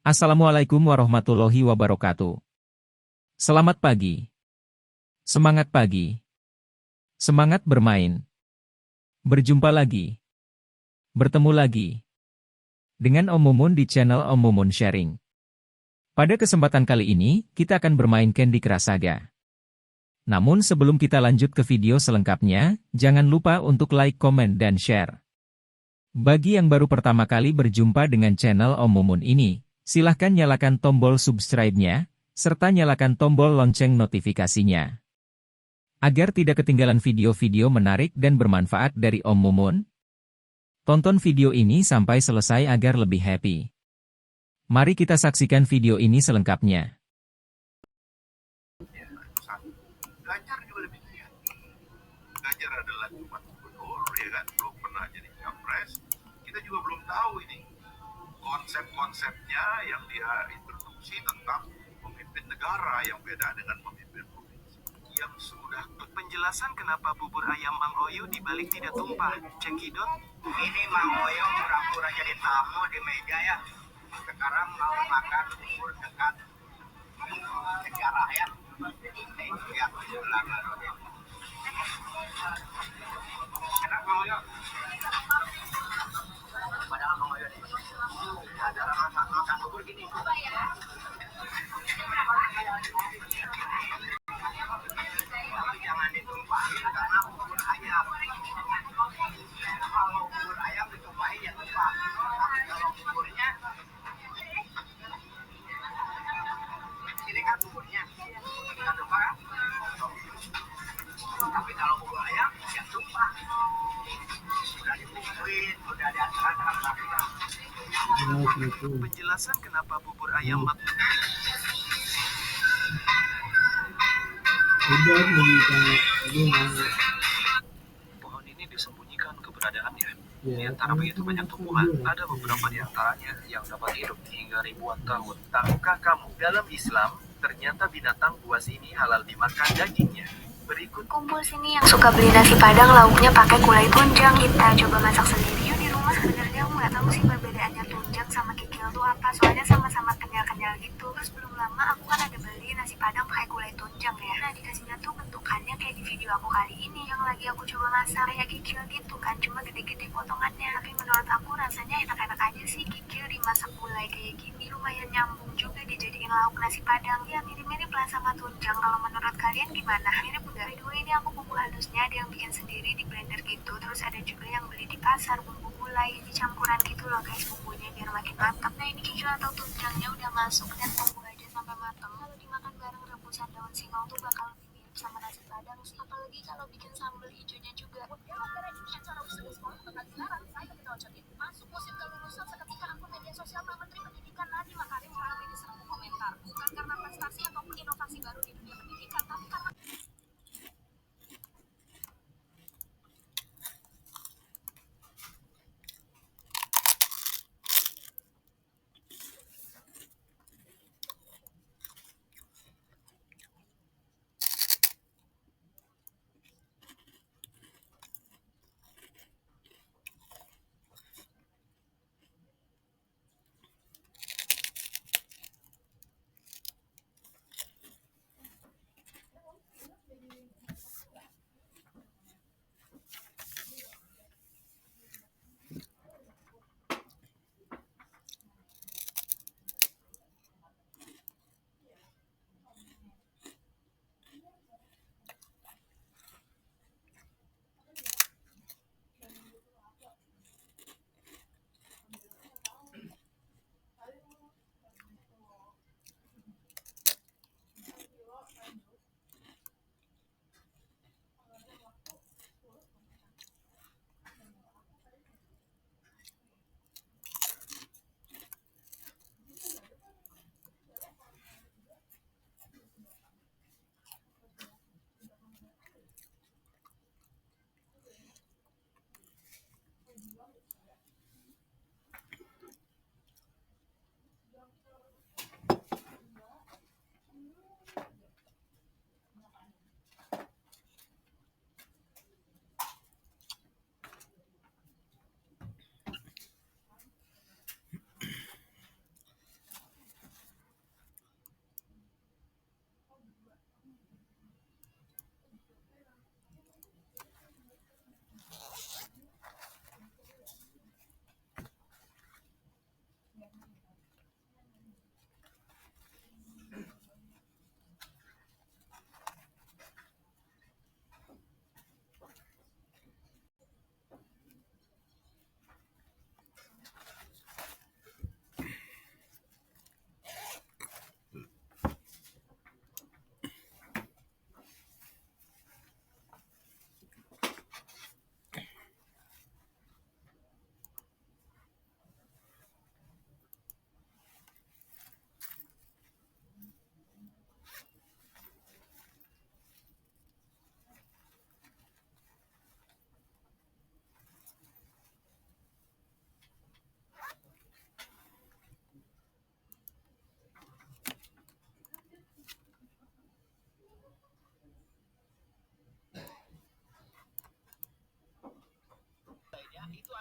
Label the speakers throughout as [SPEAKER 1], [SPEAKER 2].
[SPEAKER 1] Assalamualaikum warahmatullahi wabarakatuh. Selamat pagi. Semangat pagi. Semangat bermain. Berjumpa lagi. Bertemu lagi. Dengan Om Mumun di channel Om Mumun Sharing. Pada kesempatan kali ini, kita akan bermain Candy Crush Saga. Namun sebelum kita lanjut ke video selengkapnya, jangan lupa untuk like, komen, dan share. Bagi yang baru pertama kali berjumpa dengan channel Om Mumun ini, silahkan nyalakan tombol subscribe-nya, serta nyalakan tombol lonceng notifikasinya. Agar tidak ketinggalan video-video menarik dan bermanfaat dari Om Mumun, tonton video ini sampai selesai agar lebih happy. Mari kita saksikan video ini selengkapnya.
[SPEAKER 2] Ganjar juga lebih lihat. Ganjar adalah cuma gubernur, ya kan, belum pernah jadi capres. Kita juga belum tahu ini konsep-konsepnya yang dia introduksi tentang pemimpin negara yang beda dengan pemimpin provinsi. Yang sudah penjelasan kenapa bubur ayam Mang Oyo dibalik tidak tumpah. Cekidot. Ini Mang Oyo pura-pura jadi tamu di meja ya. Sekarang mau makan bubur dekat sejarah ya. Ya, enak Mang Oyo. Padahal Mang Oyo ada makan bubur gini. Jangan ditumpahin karena bubur ayam. Kalau bubur ayam ditumpahin ya tumpah. Tapi kalau buburnya, ini kan buburnya, kita tumpah kan? Tapi kalau bubur ayam ya tumpah. Sudah dibumbuin, sudah diaduk-aduk. Penjelasan kenapa bubur ayam pohon ini disembunyikan keberadaannya. Di antara begitu banyak tumbuhan, ada beberapa di antaranya yang dapat hidup hingga ribuan tahun. Tahukah kamu, dalam Islam, ternyata binatang buas ini halal dimakan dagingnya. Berikut
[SPEAKER 3] Kumpul sini yang suka beli nasi padang lauknya pakai gulai tunjang. Kita coba masak sendiri yuk di rumah. Sebenarnya aku nggak tahu sih perbedaannya tunjang sama kikil tuh apa. Soalnya sama-sama kenyal-kenyal gitu. Terus belum lama aku kan ada beli nasi padang pakai gulai tunjang ya. Nah dikasihnya tuh bentukannya kayak di video aku kali ini yang lagi aku coba masak kayak kikil gitu kan. Cuma gede-gede potongannya. Tapi menurut aku rasanya enak-enak aja sih kikil dimasak gulai kayak gini. Lumayan nyambung juga dijadiin lauk nasi padang. Ya mirip-mirip lah sama tunjang. Kalau menurut kalian gimana? Mirip enggak? By the way ini aku bumbu halusnya ada yang bikin sendiri di blender gitu. Terus ada juga yang beli di pasar bumbu gulai. Ini campuran gitu loh guys bumbunya biar makin mantap. Nah ini kikil atau tunjangnya udah masuk dan tunggu aja sampai matang. Kalau dimakan bareng rebusan daun singkong tuh bakal lebih mirip sama nasi padang sih. Apalagi kalau bikin sambal hijaunya juga. Masuk musim kelulusan seketika akun media sosial Pak Menteri Pendidikan Nadiem Makarim ramai diserbu komentar. Bukan karena prestasi ataupun inovasi baru di dunia pendidikan, tapi karena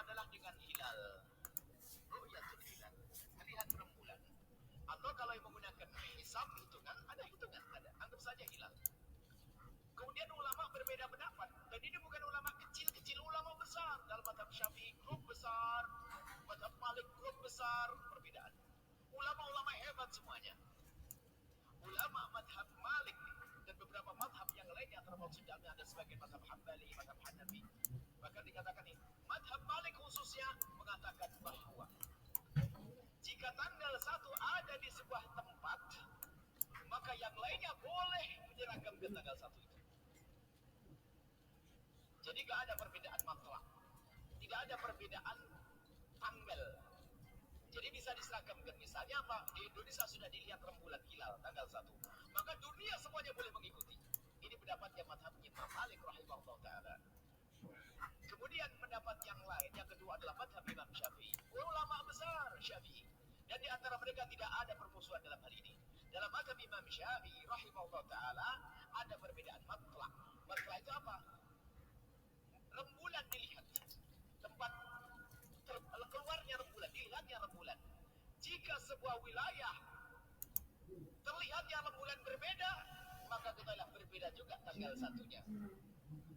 [SPEAKER 4] adalah dengan hilal. Ru'yatul hilal, melihat rembulan. Atau kalau yang menggunakan hisab hitungan, ada hitungan, ada. Anggap saja hilal. Kemudian ulama berbeda pendapat. Dan ini bukan ulama kecil-kecil, ulama besar. Dalam mazhab Syafi'i grup besar, mazhab Malik grup besar, perbedaan. Ulama-ulama hebat semuanya. Ulama mazhab Malik dan beberapa mazhab yang lainnya, termasuk dalamnya ada sebagian mazhab Hambali, mazhab Hanafi. Bahkan dikatakan ini, mazhab Malik khususnya mengatakan bahwa jika tanggal 1 ada di sebuah tempat, maka yang lainnya boleh menyeragamkan tanggal 1 itu. Jadi gak ada perbedaan matlak, tidak ada perbedaan tanggal. Jadi bisa diseragamkan. Misalnya apa? Di Indonesia sudah dilihat rembulan hilal tanggal 1, maka dunia semuanya boleh mengikuti. Ini pendapatnya mazhab Imam Malik rahimahullah ta'ala. Kemudian pendapat yang lain, yang kedua adalah mazhab Imam Syafi'i. Ulama besar Syafi'i. Dan di antara mereka tidak ada permusuhan dalam hal ini. Dalam mazhab Imam Syafi'i rahimahullah ta'ala ada perbedaan matlak. Matlak itu apa? Rembulan dilihat. Tempat keluarnya rembulan, dilihatnya rembulan. Jika sebuah wilayah terlihatnya rembulan berbeda, maka ketahuilah berbeda juga tanggal 1-nya.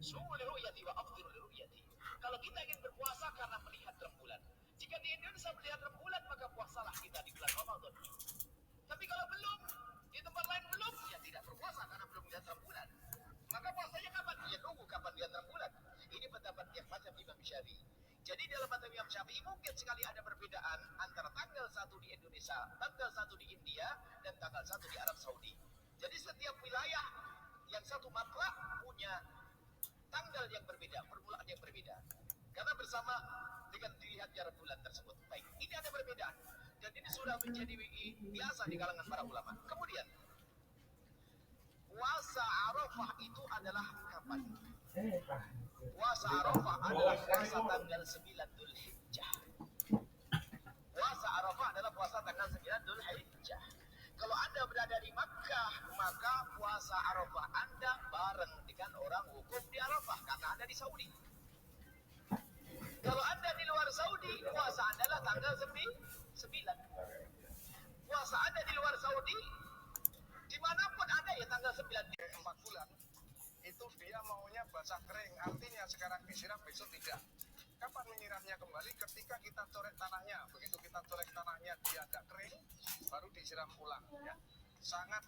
[SPEAKER 4] Sumu liru'yati wa afdiru liru'yati. Kalau kita ingin berpuasa karena melihat rembulan, jika di Indonesia melihat rembulan, maka puasalah kita di bulan Ramadan. Tapi kalau belum, di tempat lain belum, ya tidak berpuasa karena belum melihat rembulan. Maka puasanya kapan? Ya nunggu kapan lihat rembulan. Ini pendapat yang mazhab Imam Syafi'i. Jadi dalam mazhab Imam Syafi'i mungkin sekali ada perbedaan antara tanggal 1 di Indonesia, tanggal 1 di India, dan tanggal 1 di Arab Saudi. Jadi setiap wilayah yang satu matlak punya tanggal yang berbeda, permulaan yang berbeda. Karena bersama dengan dilihatnya rembulan tersebut. Baik, ini ada perbedaan. Dan ini sudah menjadi biasa di kalangan para ulama. Kemudian, puasa Arafah itu adalah kapan? Puasa Arafah adalah puasa tanggal 9 Dzulhijjah. Puasa Arafah adalah puasa tanggal 9 Dzulhijjah. Kalau Anda berada di Makkah, maka puasa Arafah Anda bareng dengan orang wukuf di Arafah karena Anda di Saudi. Kalau Anda di luar Saudi, puasa Anda adalah tanggal 9. Puasa Anda di luar Saudi, dimanapun Anda ya tanggal 9.
[SPEAKER 5] 4 bulan, itu dia maunya basah kering, artinya sekarang disiram, besok tidak. Kapan menyiramnya kembali? Ketika kita coret tanahnya. Begitu kita coret tanahnya dia agak kering, baru disiram ulang. Ya. Sangat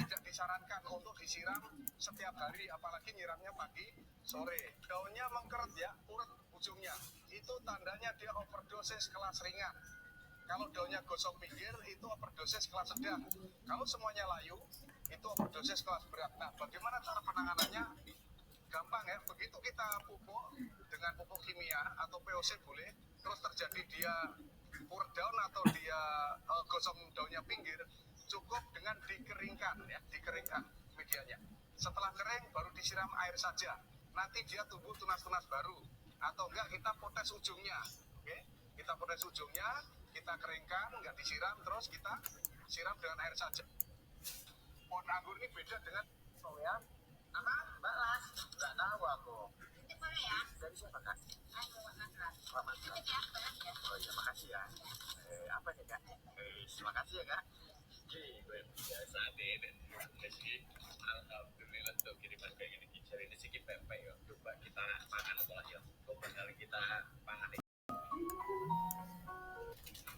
[SPEAKER 5] tidak disarankan untuk disiram setiap hari, apalagi nyiramnya pagi, sore. Daunnya mengkeret ya, urat ujungnya. Itu tandanya dia overdosis kelas ringan. Kalau daunnya gosong pinggir, itu overdosis kelas sedang. Kalau semuanya layu, itu overdosis kelas berat. Nah, bagaimana cara penanganannya? Gampang ya, begitu kita pupuk dengan pupuk kimia atau POC boleh, terus terjadi dia urat daun atau dia gosong daunnya pinggir, cukup dengan dikeringkan ya, dikeringkan medianya. Setelah kering baru disiram air saja. Nanti dia tumbuh tunas-tunas baru. Atau enggak kita potes ujungnya. Oke? Kita potes ujungnya, kita keringkan, enggak disiram, terus kita siram dengan air saja. Pohon anggur ini beda dengan ya.
[SPEAKER 4] Apa? Mbak Las? Enggak tahu aku.
[SPEAKER 3] Titip boleh ya?
[SPEAKER 4] Dari siapa, Kak?
[SPEAKER 3] Ayo, Mas Ras.
[SPEAKER 4] Pak Mas.
[SPEAKER 3] Titip ya, banyak ya.
[SPEAKER 4] Oh iya, makasih ya. Apa nih, Kak? Terima kasih ya, Kak.
[SPEAKER 6] Luar biasa deh, meski alhamdulillah tuh kiriman kayak gini kicer ini sedikit pempek yo. Coba kita pangan lah yo. Coba kali kita pangan.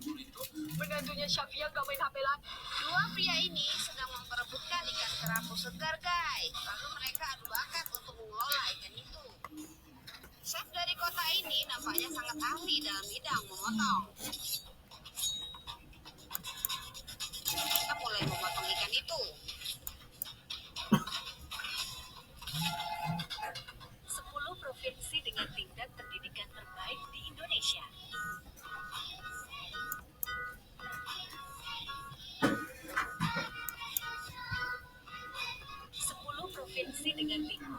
[SPEAKER 4] Itu menantunya Syafia gak main HP lagi.
[SPEAKER 3] Dua pria ini sedang memperebutkan ikan kerapu segar, guys. Lalu mereka adu bakat untuk mengelola ikan itu. Chef dari kota ini nampaknya sangat ahli dalam bidang memotong. Kita mulai memotong ikan itu. 10 provinsi dengan tingkat pendidikan terbaik di Indonesia. Provinsi dengan tingkat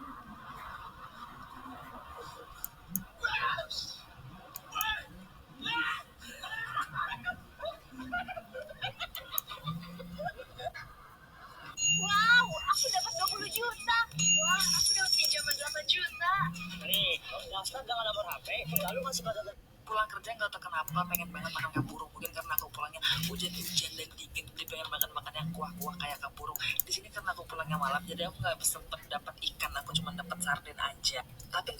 [SPEAKER 7] sebagai pulang kerja nggak tahu kenapa pengen banget makan kapurung. Mungkin karena aku pulangnya hujan-hujan dan dingin, jadi pengen makan yang kuah-kuah kayak kapurung. Di sini karena aku pulangnya malam, jadi aku nggak sempet dapat ikan, aku cuma dapat sarden aja. Tapi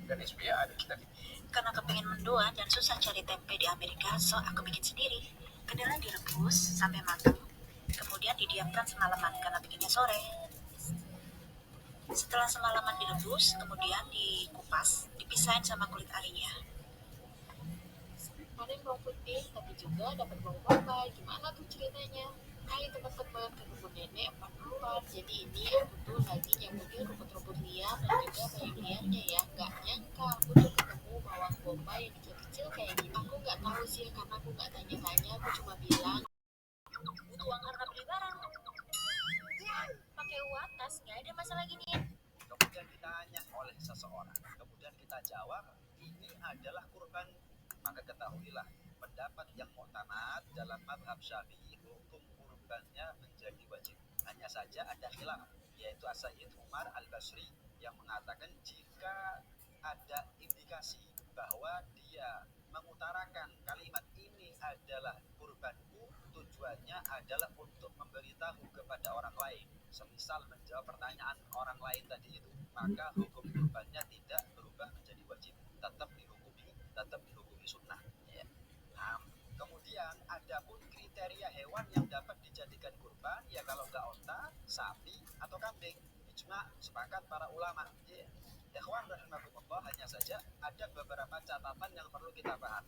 [SPEAKER 5] Dan SBA ada kita
[SPEAKER 8] Karena kepengen mendoan dan susah cari tempe di Amerika, so aku bikin sendiri. Kedelai direbus sampai matang, kemudian didiamkan semalaman karena bikinnya sore. Setelah semalaman direbus, kemudian dikupas, dipisahin sama kulit arinya.
[SPEAKER 9] Panen bawang putih, tapi juga dapat bawang bombay. Gimana tuh ceritanya? Hai teman-teman, ke kebun nenek 44. Jadi ini aku tuh lagi nyebutin rumput-rumput liar dan juga bayam liarnya ya. Gak nyangka aku tuh ketemu bawang bombay yang kecil-kecil kayak gini. Aku gak tahu sih karena aku gak tanya-tanya. Aku cuma bilang
[SPEAKER 8] Butuh uang karena beli barang. Pakai UATAS, gak ada masalah ginian.
[SPEAKER 4] Kemudian ditanya oleh seseorang, kemudian kita jawab, ini adalah kurban. Maka ketahuilah, pendapat yang muktamad dalam mazhab Syafi'i, hukum kurbannya menjadi wajib. Hanya saja ada khilaf, yaitu As-Sayyid Umar Al-Basri yang mengatakan jika ada indikasi bahwa dia mengutarakan kalimat ini adalah kurbanku, tujuannya adalah untuk memberitahu kepada orang lain, semisal menjawab pertanyaan orang lain tadi itu, maka hukum kurbannya tidak berubah menjadi wajib, tetap dihukumi sunnah. Ya. Nah, kemudian ada pun kriteria hewan yang dapat dijadikan kurban, ya kalau nggak onta, sapi atau kambing. Ijma sepakat para ulama. Ya. Ikhwan rahimakumullah, hanya saja ada beberapa catatan yang perlu kita paham.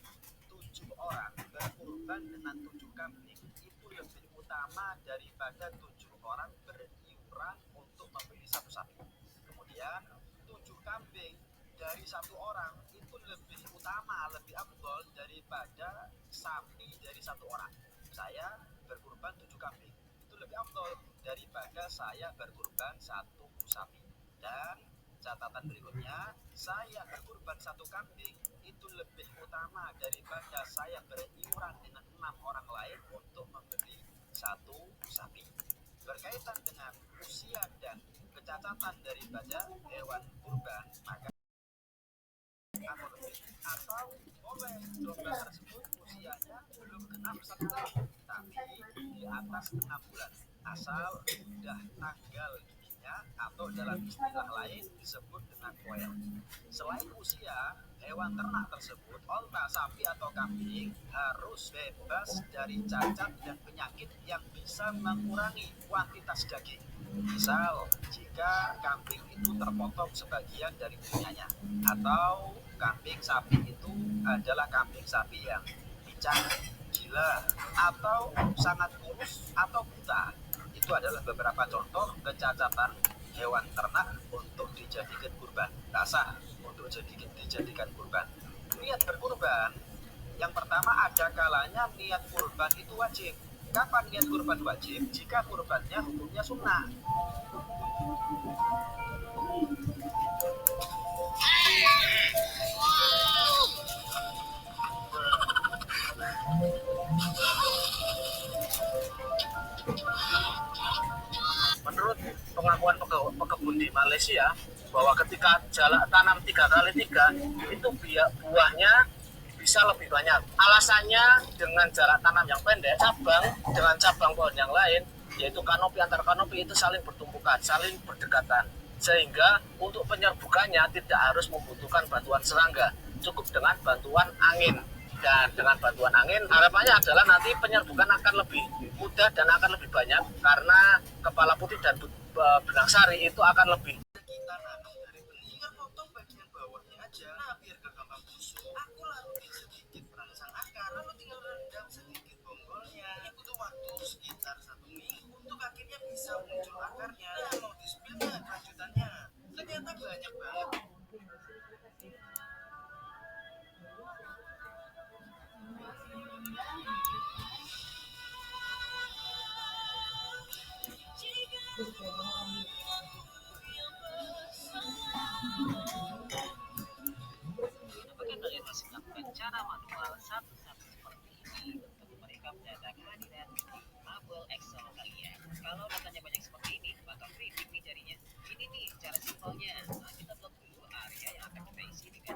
[SPEAKER 4] 7 orang berkurban dengan 7 kambing itu lebih utama daripada 7 orang beriuran untuk membeli satu sapi. Kemudian 7 kambing dari 1 orang itu lebih utama, lebih afdol daripada sapi dari 1 orang. Saya berkurban 7 kambing itu lebih afdol daripada saya berkurban 1 sapi. Dan catatan berikutnya, saya berkurban 1 kambing itu lebih utama daripada saya beriuran dengan 6 orang lain untuk membeli 1 sapi. Berkaitan dengan usia dan kecacatan daripada hewan kurban, maka atau boleh domba tersebut usianya belum genap 1 tahun, tapi di atas 6 bulan, asal sudah tanggal giginya atau dalam istilah lain disebut dengan poel. Selain usia, hewan ternak tersebut, onta, sapi atau kambing, harus bebas dari cacat dan penyakit yang bisa mengurangi kuantitas daging. Misal, jika kambing itu terpotong sebagian dari telinganya, atau kambing sapi itu adalah kambing sapi yang pincang, gila, atau sangat kurus atau buta. Itu adalah beberapa contoh kecacatan hewan ternak untuk dijadikan kurban, sah untuk dijadikan kurban. Niat berkurban, yang pertama ada kalanya niat kurban itu wajib. Kapan niat kurban wajib? Jika kurbannya hukumnya sunnah. Menurut pengakuan pekebun di Malaysia, bahwa ketika tanam 3x3 itu buahnya bisa lebih banyak. Alasannya dengan jarak tanam yang pendek, cabang dengan cabang pohon yang lain, yaitu kanopi antar kanopi itu saling bertumpukan, saling berdekatan. Sehingga untuk penyerbukannya tidak harus membutuhkan bantuan serangga, cukup dengan bantuan angin. Dan dengan bantuan angin, harapannya adalah nanti penyerbukan akan lebih mudah dan akan lebih banyak, karena kepala putih dan benang sari itu akan lebih. Kita nanam dari benih, potong bagian bawahnya aja, biar gak gampang busuk. Aku larutin sedikit perangsang akar, lalu tinggal rendam sedikit bonggolnya. Ini butuh waktu sekitar 1 minggu untuk akhirnya bisa muncul akarnya. Nah, mau di-spill nggak kelanjutannya? Ternyata banyak banget. Apakah kalian masih melakukan cara manual satu-satu seperti ini untuk merekap data kehadiran tabel Excel kalian? Kalau datanya banyak seperti ini, bakal keriting nih jarinya. Ini nih cara simpelnya. Nah, kita blok dulu area yang akan kita isi dengan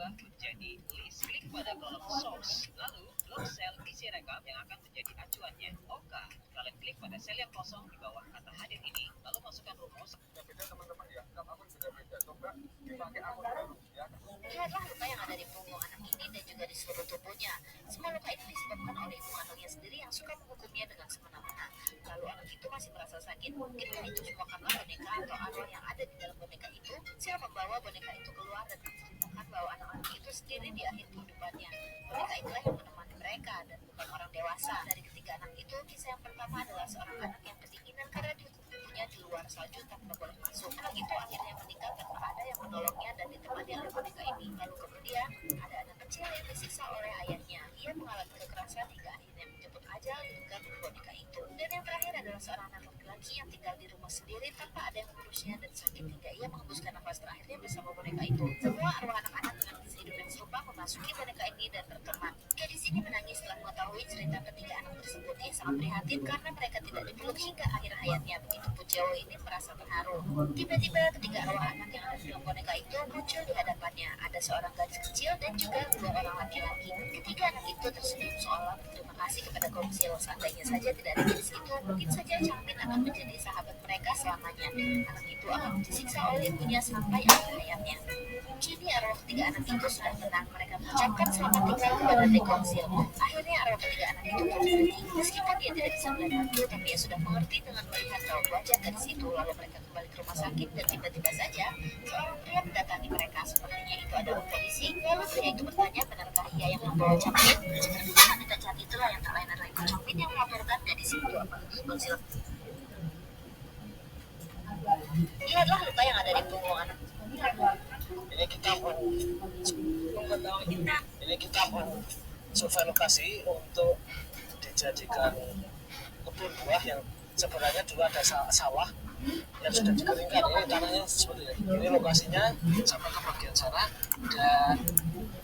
[SPEAKER 7] berubah menjadi list. Klik pada kolom source, lalu blok sel isi rekap yang akan menjadi acuannya. Oke, kalian klik pada sel yang kosong di bawah kata hadir ini, lalu masukkan rumus.
[SPEAKER 5] Beda teman-teman ya, tiap akun beda-beda. Coba dipakai akun baru ya.
[SPEAKER 8] Lihatlah luka yang ada di punggung anak ini dan juga di seluruh tubuhnya. Semua luka ini disebabkan oleh ibu kandungnya sendiri yang suka menghukumnya dengan semena-mena. Lalu anak itu masih merasa sakit, mungkinkah itu semua karena boneka atau arwah yang ada di dalam boneka itu. Sel membawa boneka itu keluar dan menceritakan bahwa anak-anak itu sendiri di akhir kehidupannya. Boneka itulah yang menemani mereka dan bukan orang dewasa. Dari ketiga anak itu, kisah yang pertama adalah seorang anak yang kedinginan karena dihukum ibunya di luar salju tanpa boleh masuk. Anak itu akhirnya meninggal tanpa ada yang menolongnya dan ditemani oleh boneka ini. Lalu kemudian ada anak kecil yang disiksa oleh ayahnya. Ia mengalami kekerasan hingga akhirnya menjemput ajal di dekat boneka itu. Dan yang terakhir adalah seorang anak laki-laki yang tinggal di rumah sendiri tanpa ada yang mengurusnya dan sakit hingga ia menghembuskan nafas terakhirnya bersama boneka itu. Semua arwah anak-anak dengan kisah hidup yang serupa memasuki boneka ini dan berteman. Gadis ini menangis setelah mengetahui cerita ketiga anak tersebut. Ia sangat prihatin karena mereka tidak dipeluk hingga akhir hayatnya. Begitupun cewek ini merasa terharu. Tiba-tiba ketiga arwah anak yang ada di dalam boneka itu muncul di hadapannya. Ada seorang gadis kecil dan juga dua orang laki-laki. Ketiga anak itu tersenyum seolah berterima kasih kepada Komsil. Seandainya saja tidak ada gadis itu, mungkin saja Changmin akan menjadi sahabat mereka selamanya. Anak itu akan disiksa oleh ibunya sampai akhir hayatnya. Kini arwah ketiga anak itu sudah tenang. Mereka mengucapkan selamat tinggal kepada Komsil. Akhirnya arwah ketiga anak itu berhenti. Meskipun dia tidak bisa melihat hantu, tapi dia sudah mengerti dengan melihat raut wajah gadis itu. Lalu mereka kembali ke rumah sakit dan tiba-tiba saja seorang pria mendatangi mereka. Sepertinya itu adalah polisi. Lalu pria itu bertanya, benarkah ia yang membawa Changmin? Sepertinya wanita jahat itulah yang tak lain adalah ibu Changmin yang melaporkan gadis itu. Apalagi Komsil. Lihatlah luka yang ada di punggung anak.
[SPEAKER 5] Ini kita survei lokasi untuk dijadikan kebun buah yang sebenarnya dulu ada sawah yang sudah dikeringkan. Ini tanahnya seperti ini. Ini lokasinya sampai ke bagian sana dan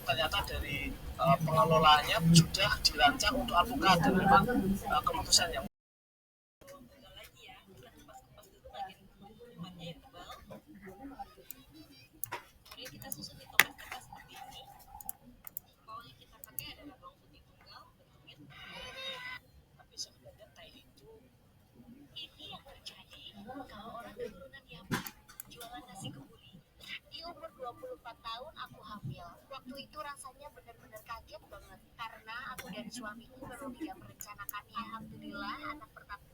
[SPEAKER 5] ternyata dari pengelolaannya sudah dirancang untuk alpukat dan memang keputusan yang
[SPEAKER 7] Kita susun di tempat kertas seperti ini. Bawang yang kita pakai adalah bawang putih tunggal, bertumit. Tapi sebenarnya tai itu
[SPEAKER 8] Ini yang terjadi kalau orang keturunan Yaman jualan nasi kebuli. Di umur 24 tahun aku hamil. Waktu itu rasanya benar-benar kaget banget karena aku dan suamiku baru tidak merencanakannya. Alhamdulillah anak pertama.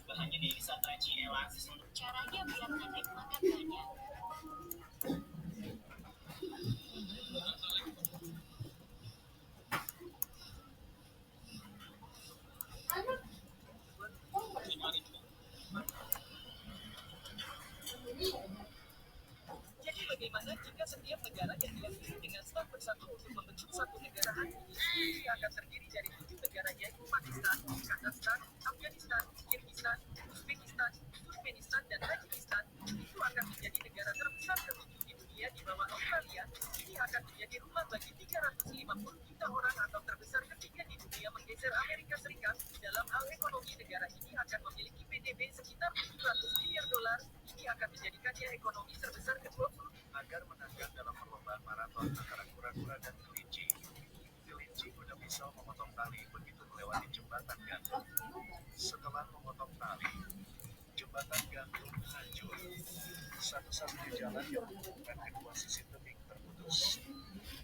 [SPEAKER 6] Bahannya di Satraci Elasis.
[SPEAKER 8] Caranya biar anak makan banyak.
[SPEAKER 7] Jadi bagaimana jika setiap negara yang diakhiri dengan staf bersatu untuk membentuk satu negara ini akan terdiri dari 7 negara yaitu Pakistan, Kazakhstan, Afghanistan, Kirgistan, Uzbekistan, Turkmenistan, dan Tajikistan. Itu akan menjadi negara terbesar ke-7 di dunia di bawah Australia. Ini akan menjadi rumah bagi 350 juta orang atau terbesar ketiga di dunia menggeser Amerika Serikat. Dalam hal ekonomi, negara ini akan memiliki PDB sekitar 700 miliar dolar. Ini akan menjadikannya ekonomi terbesar ke-20.
[SPEAKER 2] Agar menangkan dalam perlombaan maraton antara kura-kura dan kelinci. Kelinci kuda pisau memotong tali begitu melewati jembatan gantung. Setelah memotong tali, jembatan gantung hancur. Satu-satunya jalan yang menghubungkan kedua sisi tebing terputus.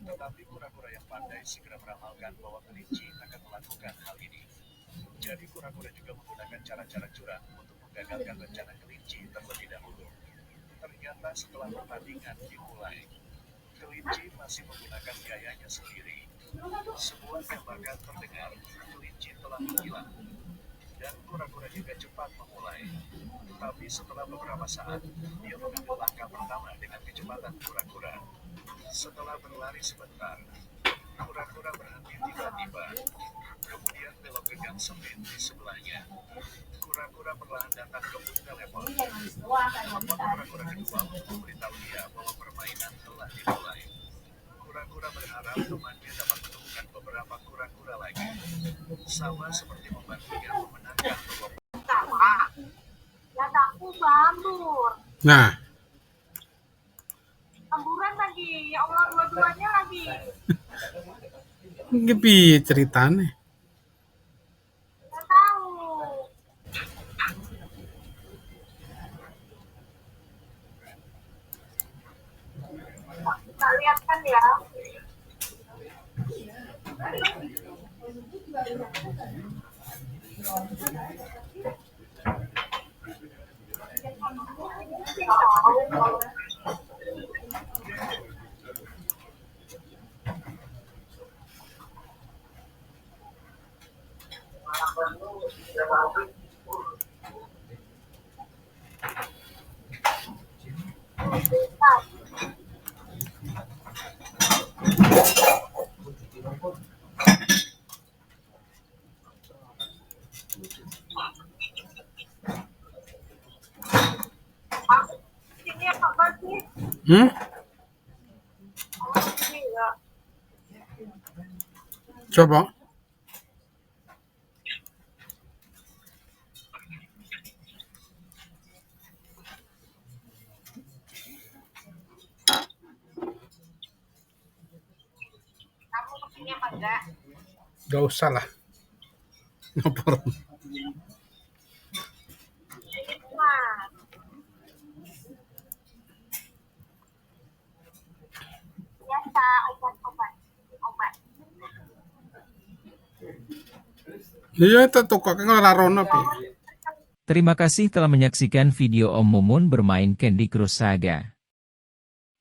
[SPEAKER 2] Tetapi kura-kura yang pandai segera meramalkan bahwa kelinci akan melakukan hal ini. Jadi kura-kura juga menggunakan cara-cara curang untuk menggagalkan rencana kelinci terlebih dahulu. Ternyata setelah pertandingan dimulai, kelinci masih menggunakan gayanya sendiri. Sebuah tembakan terdengar, kelinci telah menghilang. Dan kura-kura juga cepat memulai. Tapi setelah beberapa saat, dia mengambil langkah pertama dengan kecepatan kura-kura. Setelah berlari sebentar, kura-kura berhenti tiba-tiba. Kemudian belok ke gang sempit di sebelahnya. Kura-kura perlahan datang ke booth telepon. Telepon kura-kura kedua untuk memberitahu dia bahwa permainan telah dimulai. Kura-kura berharap temannya dapat menemukan beberapa kura-kura lagi. Sama seperti membantunya memenangkan
[SPEAKER 10] Nah,
[SPEAKER 9] Amburan lagi, ya Allah dua-duanya lagi.
[SPEAKER 10] iki piye ceritane?
[SPEAKER 9] Nggak tahu. Nggak lihat kan ya? Ini apa sih? Ini enggak.
[SPEAKER 10] Coba.
[SPEAKER 9] Kamu kesini apa enggak?
[SPEAKER 10] Gak usah lah. Ngapur.
[SPEAKER 9] Ini mah. Biasa obat.
[SPEAKER 10] Iya, itu kok ora rono pi.
[SPEAKER 1] Terima kasih telah menyaksikan video Om Mumun bermain Candy Crush Saga.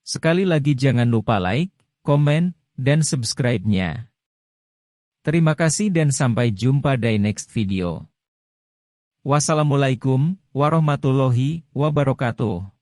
[SPEAKER 1] Sekali lagi jangan lupa like, komen, dan subscribe-nya. Terima kasih dan sampai jumpa di next video. Wassalamualaikum warahmatullahi wabarakatuh.